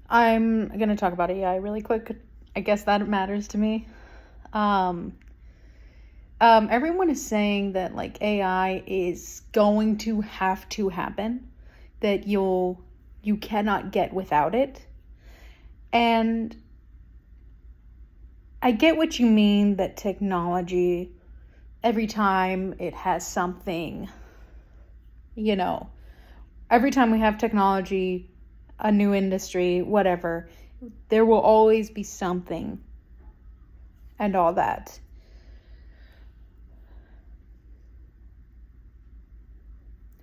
I'm going to talk about AI really quick. I guess that matters to me. Um, Everyone is saying that like AI is going to have to happen, that you cannot get without it. And I get what you mean that technology, every time it has something, you know, every time we have technology, a new industry, whatever, there will always be something and all that.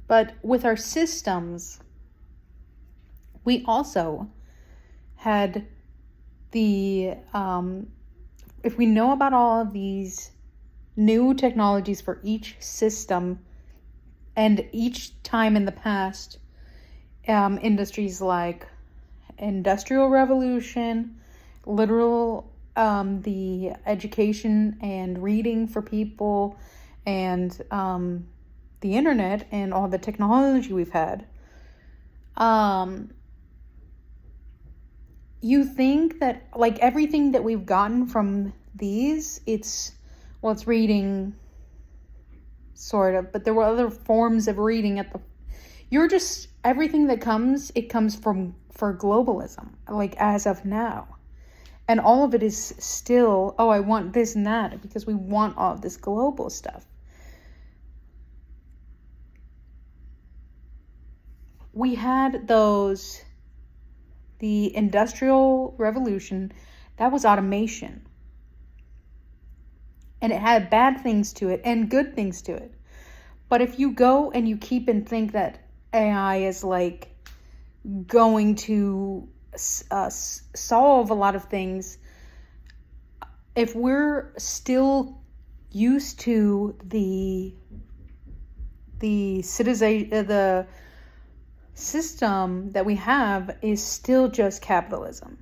But with our systems, we also had if we know about all of these new technologies for each system and each time in the past, industries like Industrial Revolution, the education and reading for people, and the internet and all the technology we've had. You think that like everything that we've gotten from these, it's reading, sort of, but there were other forms of reading everything that comes, it comes for globalism, like as of now. And all of it is still, oh, I want this and that, because we want all of this global stuff. We had the Industrial Revolution, that was automation. And it had bad things to it and good things to it. But if you go and you keep and think that AI is like going to solve a lot of things, if we're still used to the system that we have is still just capitalism,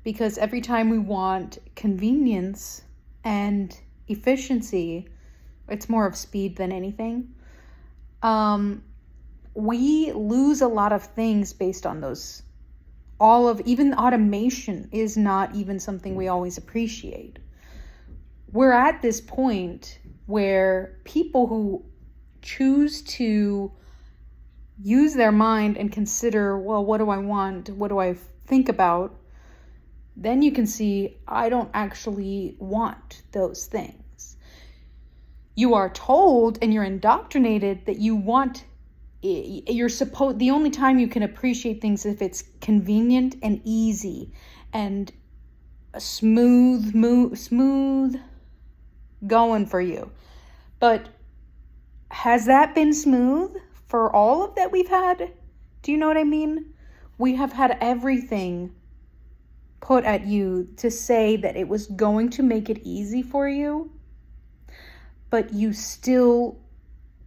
because every time we want convenience and efficiency, it's more of speed than anything. We lose a lot of things based on those. Even automation is not even something we always appreciate. We're at this point where people who choose to use their mind and consider, well, what do I want? What do I think about? Then you can see, I don't actually want those things. You are told and you're indoctrinated that you want, the only time you can appreciate things if it's convenient and easy and smooth going for you. But has that been smooth for all of that we've had? Do you know what I mean? We have had everything put at you to say that it was going to make it easy for you, but you still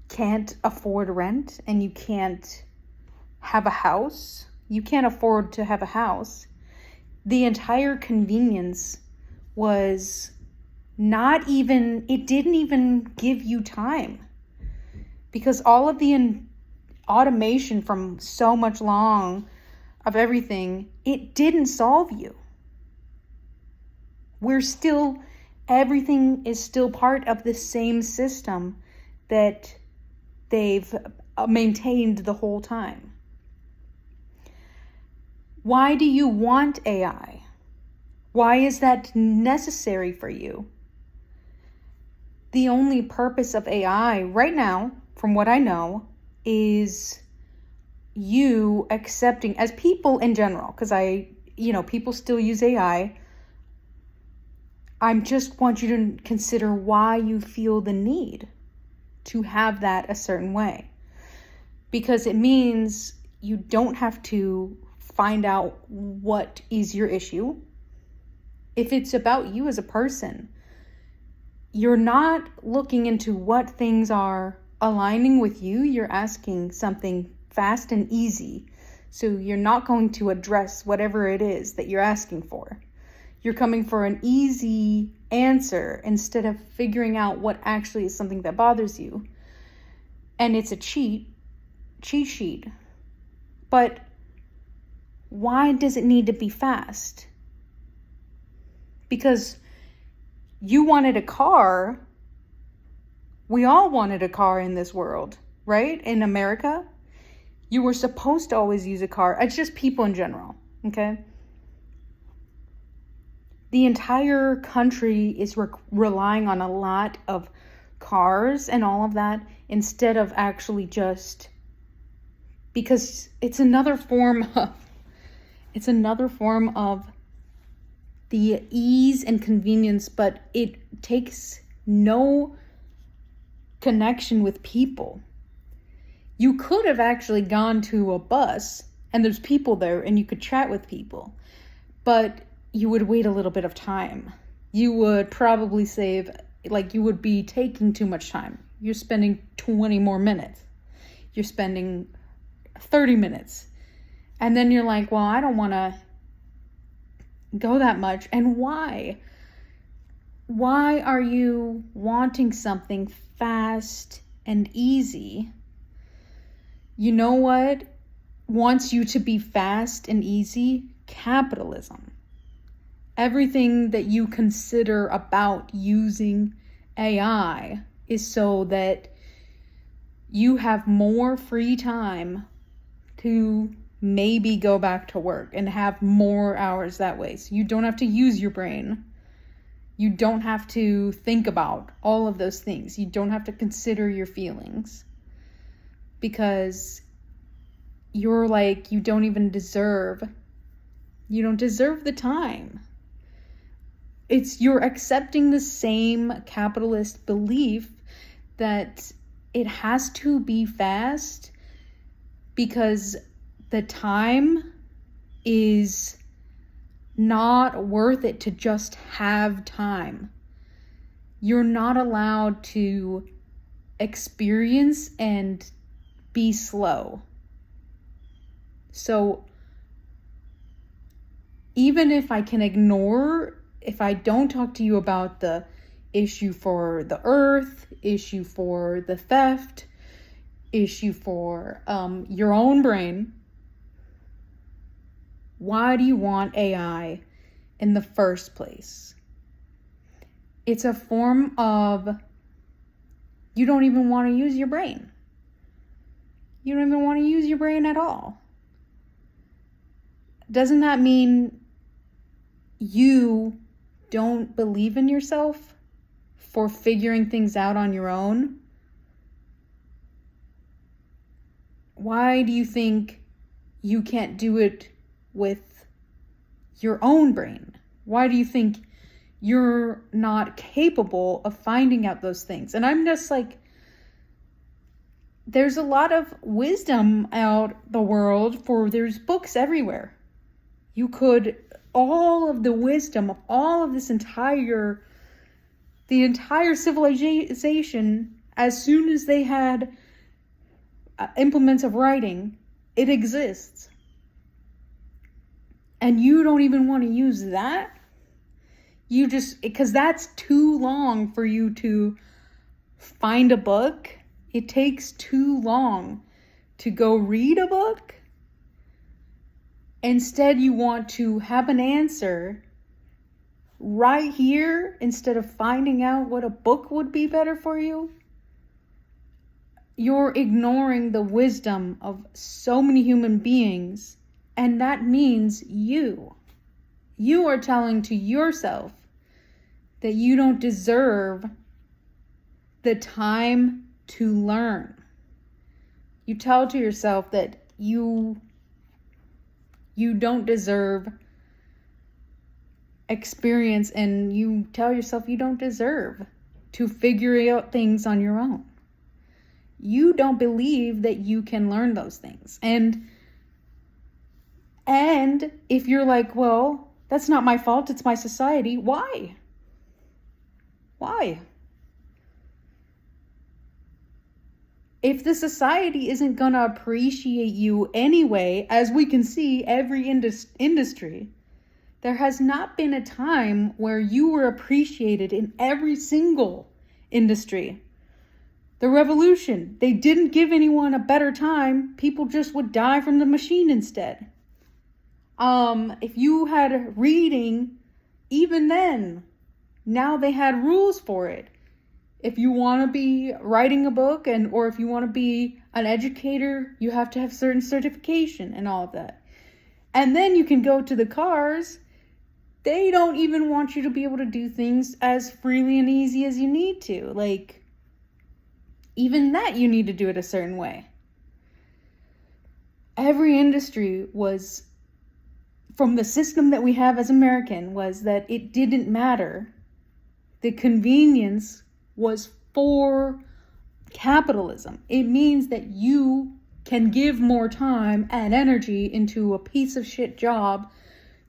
can't afford rent and you can't have a house. You can't afford to have a house. The entire convenience was it didn't even give you time, because all of the automation from so much long of everything, it didn't solve you. Everything is still part of the same system that they've maintained the whole time. Why do you want AI? Why is that necessary for you? The only purpose of AI right now, from what I know, is you accepting, as people in general, because people still use AI. I just want you to consider why you feel the need to have that a certain way. Because it means you don't have to find out what is your issue. If it's about you as a person, you're not looking into what things are aligning with you. You're asking something fast and easy. So you're not going to address whatever it is that you're asking for. You're coming for an easy answer instead of figuring out what actually is something that bothers you. And it's a cheat sheet. But Why does it need to be fast? Because you wanted a car. We all wanted a car in this world, right? In America, you were supposed to always use a car. It's just people in general, okay? The entire country is relying on a lot of cars and all of that instead of actually just, because it's another form of the ease and convenience, but it takes no connection with people. You could have actually gone to a bus and there's people there and you could chat with people, but you would wait a little bit of time. You would probably save, like, you would be taking too much time. You're spending 20 more minutes. You're spending 30 minutes. And then you're like, well, I don't want to go that much. And why? Why are you wanting something fast and easy? You know what wants you to be fast and easy? Capitalism. Everything that you consider about using AI is so that you have more free time to maybe go back to work and have more hours that way. So you don't have to use your brain. You don't have to think about all of those things. You don't have to consider your feelings. Because you're like, you don't deserve the time. You're accepting the same capitalist belief that it has to be fast because the time is not worth it to just have time. You're not allowed to experience and be slow. So even if I don't talk to you about the issue for the earth, issue for the theft, issue for your own brain, why do you want AI in the first place? It's a form of, you don't even want to use your brain. You don't even want to use your brain at all. Doesn't that mean you don't believe in yourself for figuring things out on your own? Why do you think you can't do it with your own brain? Why do you think you're not capable of finding out those things? And I'm just like, there's a lot of wisdom out the world there's books everywhere. All of the wisdom of all of the entire civilization, as soon as they had implements of writing, it exists. And you don't even want to use that? Because that's too long for you to find a book. It takes too long to go read a book. Instead, you want to have an answer right here instead of finding out what a book would be better for you. You're ignoring the wisdom of so many human beings, and that means you are telling to yourself that you don't deserve the time to learn. You tell to yourself that you don't deserve experience, and you tell yourself you don't deserve to figure out things on your own. You don't believe that you can learn those things. And if you're like, well, that's not my fault, it's my society, why? Why? If the society isn't going to appreciate you anyway, as we can see every industry, there has not been a time where you were appreciated in every single industry. The revolution, they didn't give anyone a better time. People just would die from the machine instead. If you had reading, even then, now they had rules for it. If you want to be writing a book or if you want to be an educator, you have to have certain certification and all of that. And then you can go to the cars. They don't even want you to be able to do things as freely and easy as you need to. Like, even that you need to do it a certain way. Every industry was, from the system that we have as American, was that it didn't matter. The convenience was for capitalism. It means that you can give more time and energy into a piece of shit job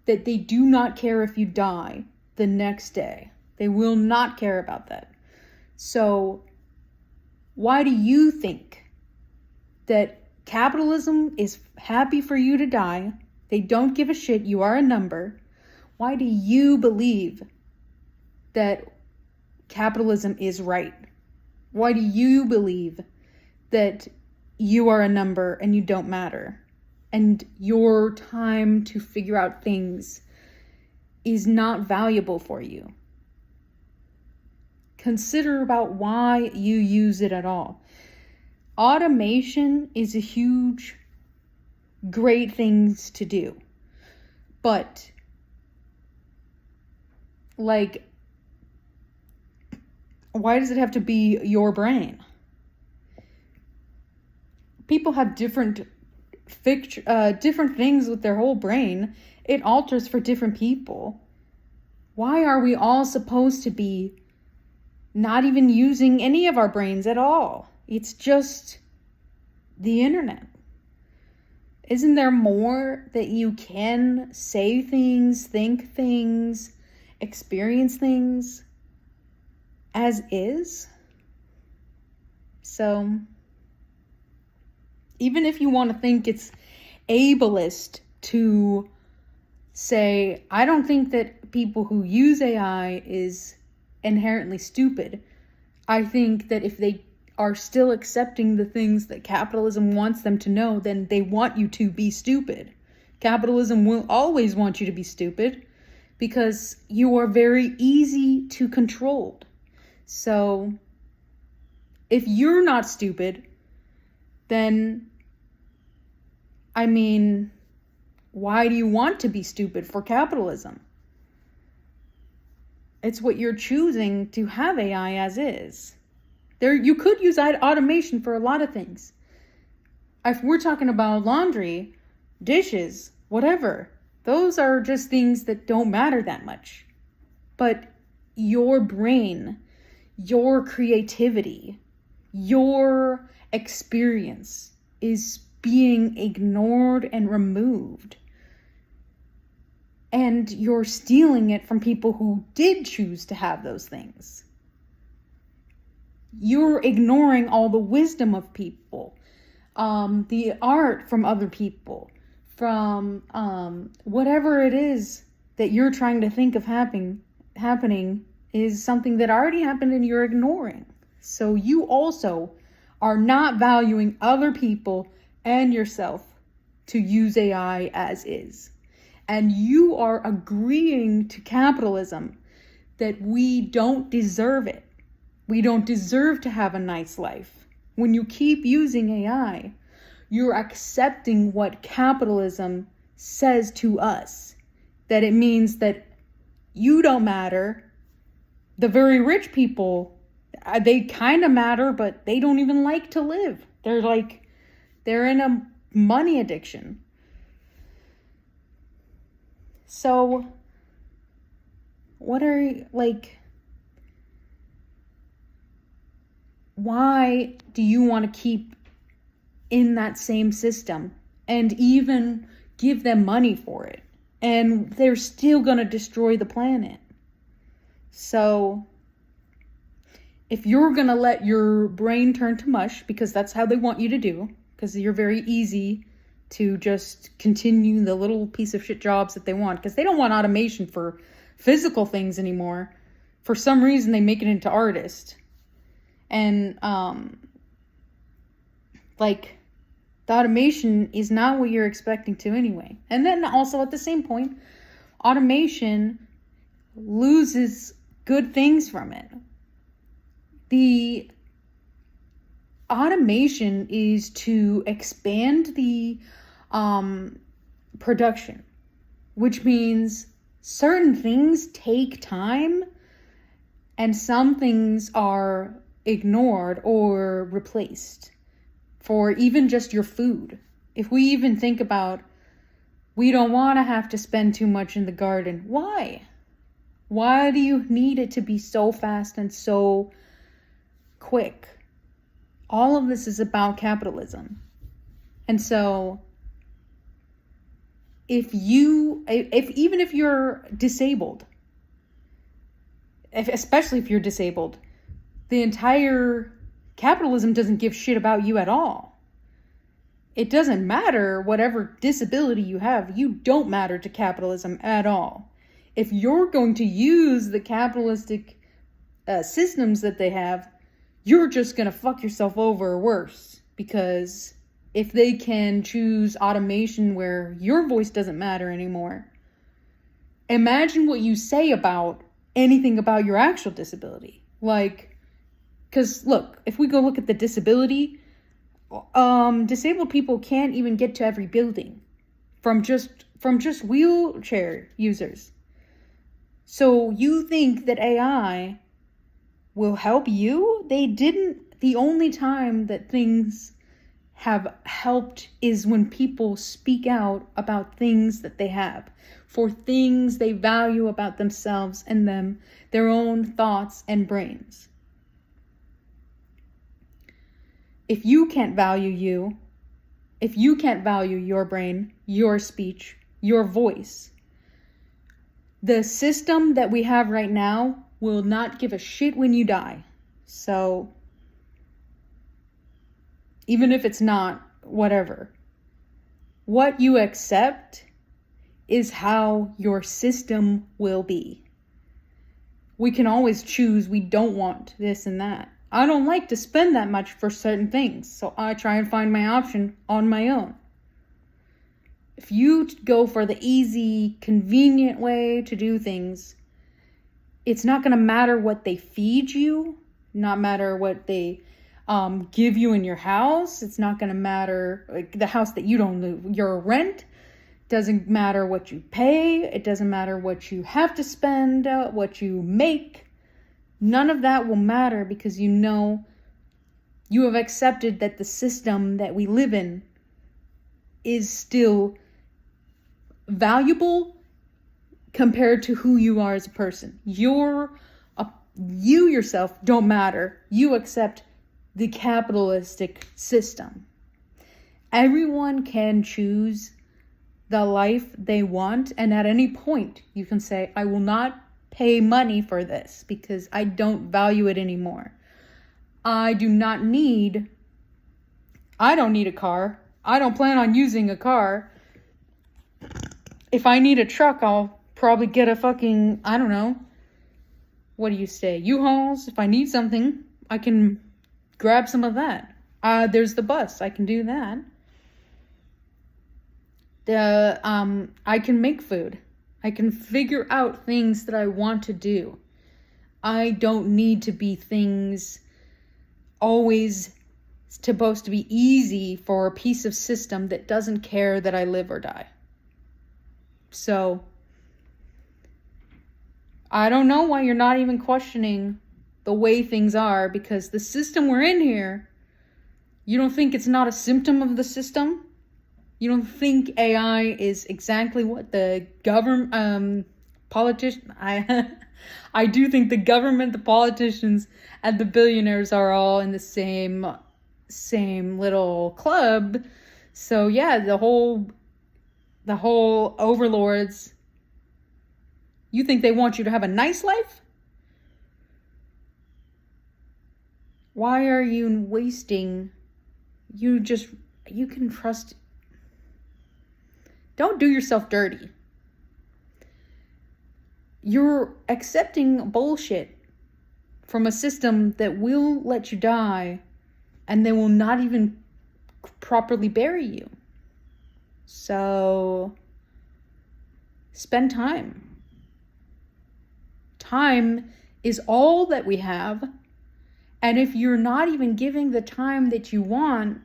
that they do not care if you die the next day. They will not care about that. So why do you think that capitalism is happy for you to die? They don't give a shit. You are a number. Why do you believe that capitalism is right? Why do you believe that you are a number and you don't matter? And your time to figure out things is not valuable for you. Consider about why you use it at all. Automation is a huge, great things to do. But, like, why does it have to be your brain? People have different things with their whole brain. It alters for different people. Why are we all supposed to be not even using any of our brains at all? It's just the internet. Isn't there more that you can say things, think things, experience things as is? So even if you want to think it's ableist to say, I don't think that people who use AI is inherently stupid. I think that if they are still accepting the things that capitalism wants them to know, then they want you to be stupid. Capitalism will always want you to be stupid because you are very easy to control. So if you're not stupid, then, I mean, why do you want to be stupid for capitalism? It's what you're choosing to have AI as is. You could use automation for a lot of things. If we're talking about laundry, dishes, whatever, those are just things that don't matter that much. But your brain, your creativity, your experience is being ignored and removed. And you're stealing it from people who did choose to have those things. You're ignoring all the wisdom of people, the art from other people, from whatever it is that you're trying to think of happening is something that already happened and you're ignoring. So you also are not valuing other people and yourself to use AI as is. And you are agreeing to capitalism that we don't deserve it. We don't deserve to have a nice life. When you keep using AI, you're accepting what capitalism says to us. That it means that you don't matter. The very rich people, they kind of matter, but they don't even like to live. They're in a money addiction. So, why do you want to keep in that same system and even give them money for it? And they're still going to destroy the planet. So, if you're going to let your brain turn to mush, because that's how they want you to do, because you're very easy to just continue the little piece of shit jobs that they want, because they don't want automation for physical things anymore. For some reason, they make it into artist. And, The automation is not what you're expecting to anyway. And then also at the same point, automation loses good things from it. The automation is to expand the production, which means certain things take time and some things are ignored or replaced for even just your food. If we even think about, we don't want to have to spend too much in the garden. Why? Why do you need it to be so fast and so quick? All of this is about capitalism. And so if even if you're disabled, especially if you're disabled, the entire capitalism doesn't give shit about you at all. It doesn't matter whatever disability you have. You don't matter to capitalism at all. If you're going to use the capitalistic systems that they have, you're just going to fuck yourself over worse. Because if they can choose automation where your voice doesn't matter anymore, imagine what you say about anything about your actual disability. Like, because look, if we go look at the disability, disabled people can't even get to every building from just wheelchair users. So you think that AI will help you? They didn't. The only time that things have helped is when people speak out about things that they have, for things they value about themselves and their own thoughts and brains. If you can't value you, if you can't value your brain, your speech, your voice, the system that we have right now will not give a shit when you die. So even if it's not, whatever. What you accept is how your system will be. We can always choose we don't want this and that. I don't like to spend that much for certain things, so I try and find my option on my own. If you go for the easy, convenient way to do things, it's not going to matter what they feed you, not matter what they give you in your house. It's not going to matter, like the house that you don't live, your rent. Doesn't matter what you pay. It doesn't matter what you have to spend, what you make. None of that will matter because you know you have accepted that the system that we live in is still valuable compared to who you are as a person. You yourself don't matter. You accept the capitalistic system. Everyone can choose the life they want, and at any point you can say, I will not pay money for this because I don't value it anymore. I don't need a car. I don't plan on using a car. If I need a truck, I'll probably get a fucking, I don't know, what do you say, U-Hauls? If I need something, I can grab some of that. There's the bus. I can do that. I can make food. I can figure out things that I want to do. I don't need to be things always supposed to be easy for a piece of system that doesn't care that I live or die. So, I don't know why you're not even questioning the way things are, because the system we're in here, you don't think it's not a symptom of the system? You don't think AI is exactly what the government, I do think the government, the politicians, and the billionaires are all in the same little club. So yeah, the whole overlords, you think they want you to have a nice life? Why are you wasting? You can trust. Don't do yourself dirty. You're accepting bullshit from a system that will let you die, and they will not even properly bury you. So spend time. Time is all that we have. And if you're not even giving the time that you want,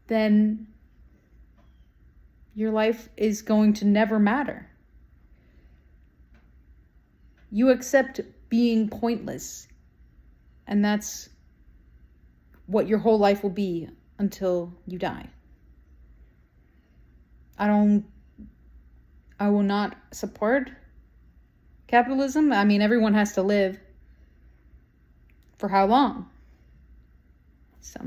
then your life is going to never matter. You accept being pointless, and that's what your whole life will be until you die. I will not support capitalism. I mean, everyone has to live. For how long? So